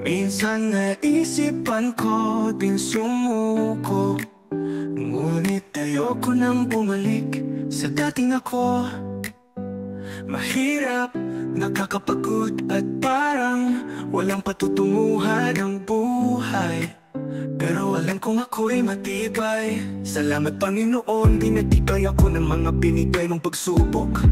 Minsan naisipan ko din sumuko, ngunit ayoko nang bumalik sa dating ako. Mahirap, nakakapagod at parang walang patutunguhan ang buhay. Pero alam kong ako'y matibay. Salamat Panginoon, dinatibay ako ng mga binigay mong pagsubok.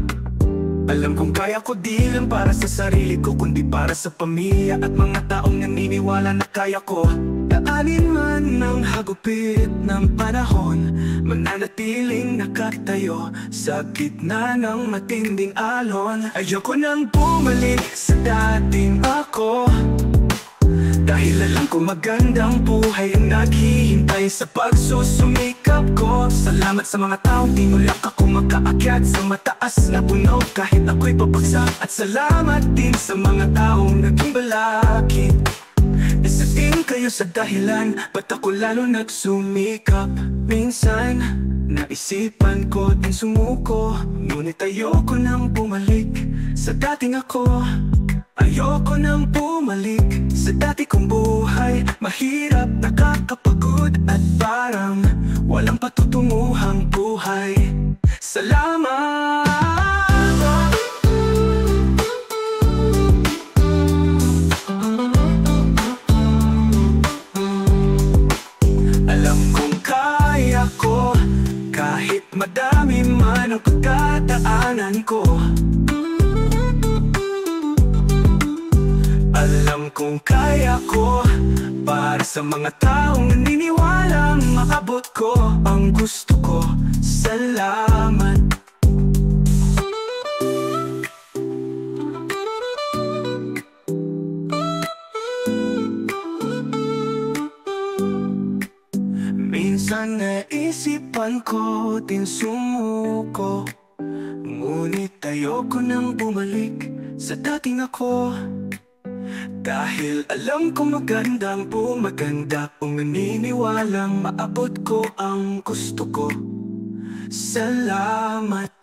Alam kong kaya ko di lang para sa sarili ko, kundi para sa pamilya at mga taong naniniwala na kaya ko. Daanin man ng hagupit ng panahon, mananatiling nakatayo sa gitna ng matinding alon. Ayoko nang bumalik sa dating ako, dahil alam ko magandang buhay ang naghihintay sa pagsusumikap ko. Salamat sa mga taong tinulak ako makaakyat sa mataas na puno kahit ako'y babagsak. At salamat din sa mga taong naging balakid. Isa din kayo sa dahilan ba't ako lalo nagsumikap. Minsan, naisipan ko din sumuko, ngunit ayoko nang bumalik sa dating ako. Ayoko nang bumalik sa dati kong buhay. Mahirap, nakakapagod at parang walang patutunguhang buhay. Salamat! Alam kong kaya ko, kahit madami man ang pagkadaanan ko. Alam kong kaya ko, para sa mga taong naniniwalang maabot ko ang gusto ko. Salamat. Minsan naisipan ko din sumuko, ngunit ayoko nang bumalik sa dating ako. Dahil alam ko magandang bumaganda, kung naniniwalang maabot ko ang gusto ko. Salamat.